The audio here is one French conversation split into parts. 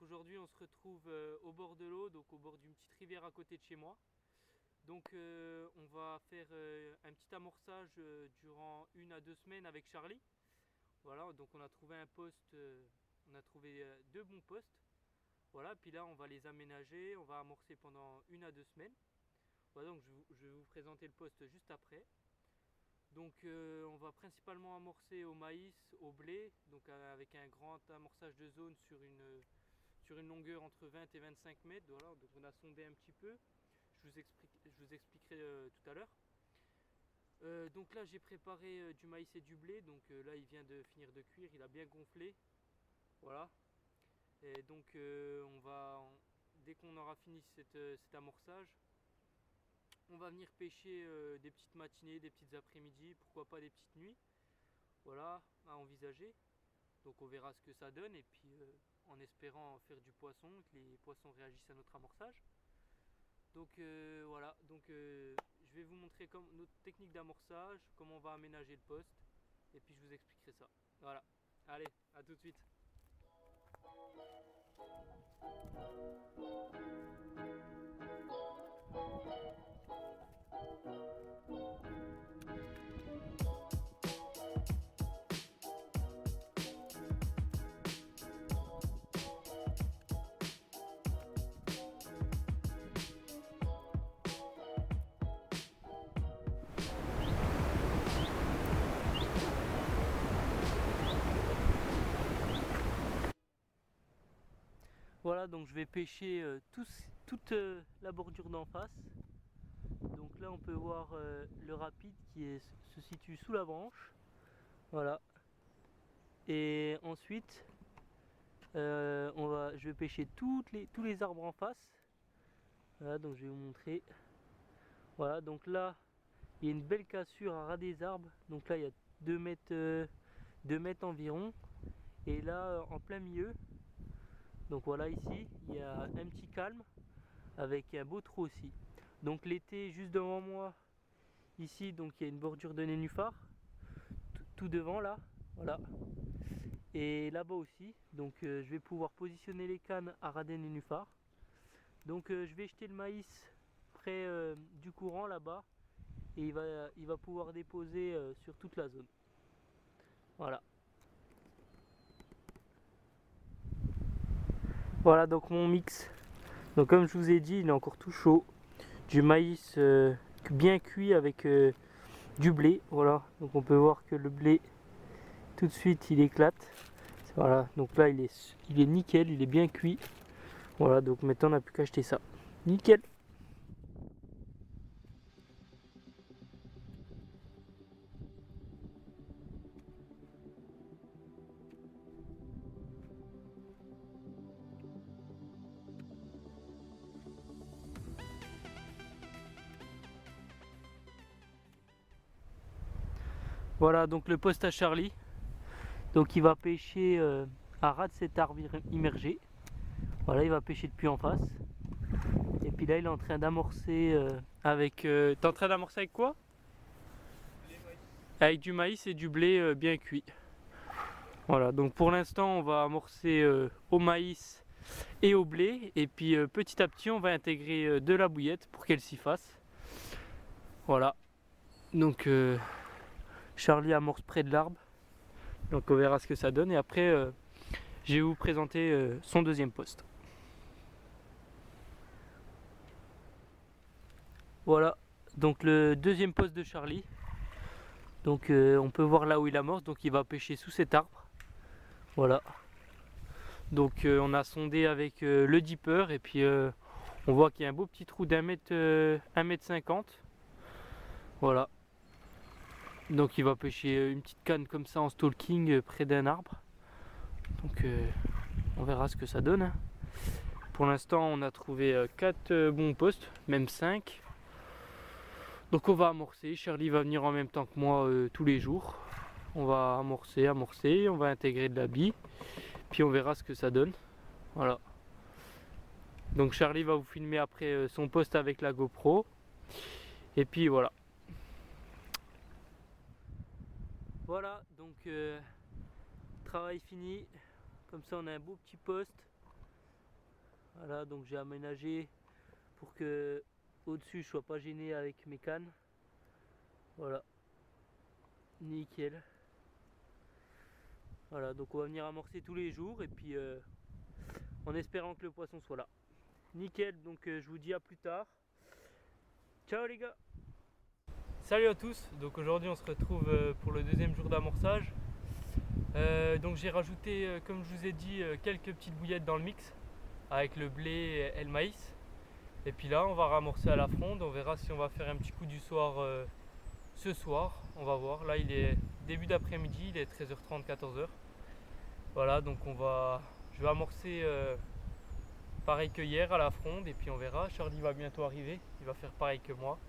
aujourd'hui on se retrouve au bord de l'eau, donc au bord d'une petite rivière à côté de chez moi. Donc on va faire un petit amorçage durant 1 à 2 semaines avec Charlie. Voilà, donc on a trouvé un poste, on a trouvé deux bons postes. Voilà, puis là on va les aménager, on va amorcer pendant 1 à 2 semaines. Voilà, donc je vais vous présenter le poste juste après. Donc on va principalement amorcer au maïs, au blé, donc avec un grand amorçage de zone sur une longueur entre 20 et 25 mètres. Voilà, donc on a sondé un petit peu. Je vous expliquerai tout à l'heure. Donc là j'ai préparé du maïs et du blé. Donc là il vient de finir de cuire, il a bien gonflé. Voilà. Et donc dès qu'on aura fini cet amorçage, on va venir pêcher des petites matinées, des petites après-midi, pourquoi pas des petites nuits. Voilà, à envisager. Donc on verra ce que ça donne et puis en espérant faire du poisson, que les poissons réagissent à notre amorçage. Donc voilà, je vais vous montrer notre technique d'amorçage, comment on va aménager le poste et puis je vous expliquerai ça. Voilà, allez, à tout de suite. Voilà, donc je vais pêcher toute la bordure d'en face. Donc là on peut voir le rapide se situe sous la branche. Voilà. Et ensuite je vais pêcher tous les arbres en face. Voilà, donc je vais vous montrer. Voilà, donc là il y a une belle cassure à ras des arbres. Donc là il y a 2 mètres environ. Et là en plein milieu, donc voilà, ici il y a un petit calme avec un beau trou aussi. Donc l'été, juste devant moi, ici, donc il y a une bordure de nénuphar, tout devant là, voilà. Et là-bas aussi, donc je vais pouvoir positionner les cannes à ras des nénuphars. Donc je vais jeter le maïs près du courant là-bas et il va pouvoir déposer sur toute la zone. Voilà. Voilà donc mon mix. Donc comme je vous ai dit, il est encore tout chaud. Du maïs bien cuit avec du blé. Voilà, donc on peut voir que le blé tout de suite il éclate. Voilà, donc là il est nickel, il est bien cuit. Voilà, donc maintenant on n'a plus qu'à acheter ça. Nickel. Voilà donc le poste à Charlie. Donc il va pêcher à ras de cet arbre immergé. Voilà, il va pêcher depuis en face. Et puis là il est en train d'amorcer avec... T'es en train d'amorcer avec quoi? Avec du maïs et du blé bien cuit. Voilà, donc pour l'instant on va amorcer au maïs et au blé. Et puis petit à petit on va intégrer de la bouillette pour qu'elle s'y fasse. Voilà. Donc Charlie amorce près de l'arbre. Donc on verra ce que ça donne. Et après je vais vous présenter son deuxième poste. Voilà, donc le deuxième poste de Charlie. Donc on peut voir là où il amorce, donc il va pêcher sous cet arbre. Voilà. Donc on a sondé avec le dipper et puis on voit qu'il y a un beau petit trou d'1 mètre 50. Voilà. Donc il va pêcher une petite canne comme ça en stalking près d'un arbre. Donc on verra ce que ça donne. Pour l'instant on a trouvé 4 bons postes, même 5. Donc on va amorcer, Charlie va venir en même temps que moi tous les jours. On va amorcer, on va intégrer de la bille, puis on verra ce que ça donne. Voilà. Donc Charlie va vous filmer après son poste avec la GoPro. Et puis voilà. Voilà, donc travail fini. Comme ça on a un beau petit poste. Voilà, donc j'ai aménagé pour que au-dessus je sois pas gêné avec mes cannes. Voilà, nickel. Voilà, donc on va venir amorcer tous les jours et puis en espérant que le poisson soit là. Nickel, donc je vous dis à plus tard. Ciao les gars. Salut à tous, donc aujourd'hui on se retrouve pour le deuxième jour d'amorçage. Donc j'ai rajouté, comme je vous ai dit, quelques petites bouillettes dans le mix avec le blé et le maïs. Et puis là on va ramorcer à la fronde, on verra si on va faire un petit coup du soir ce soir, on va voir. Là il est début d'après-midi, il est 13h30, 14h. Voilà, donc je vais amorcer pareil que hier à la fronde et puis on verra. Charlie va bientôt arriver, il va faire pareil que moi.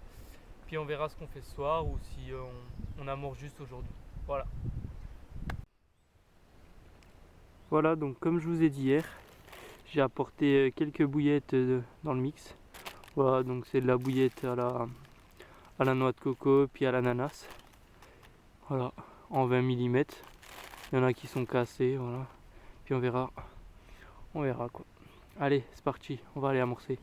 Puis on verra ce qu'on fait ce soir ou si on amorce juste aujourd'hui. Voilà. Voilà, donc comme je vous ai dit hier, j'ai apporté quelques bouillettes dans le mix. Voilà, donc c'est de la bouillette à la noix de coco puis à l'ananas. Voilà, en 20 mm. Il y en a qui sont cassés, voilà. Puis on verra quoi. Allez, c'est parti, on va aller amorcer.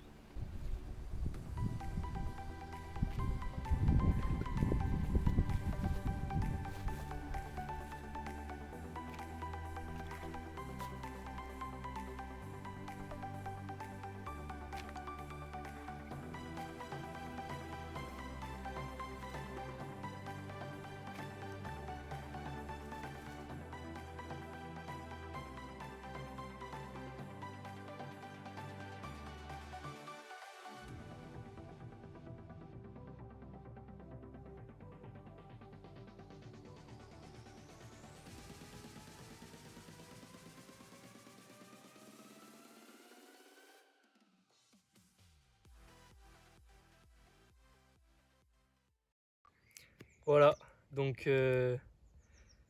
Voilà, donc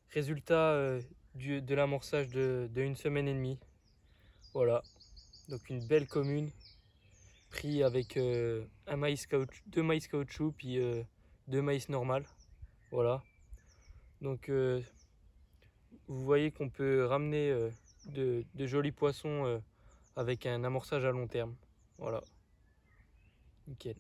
résultat de l'amorçage de 1 semaine et demie. Voilà, donc une belle commune, pris avec deux maïs caoutchouc puis deux maïs normal. Voilà, donc vous voyez qu'on peut ramener de jolis poissons avec un amorçage à long terme. Voilà, nickel.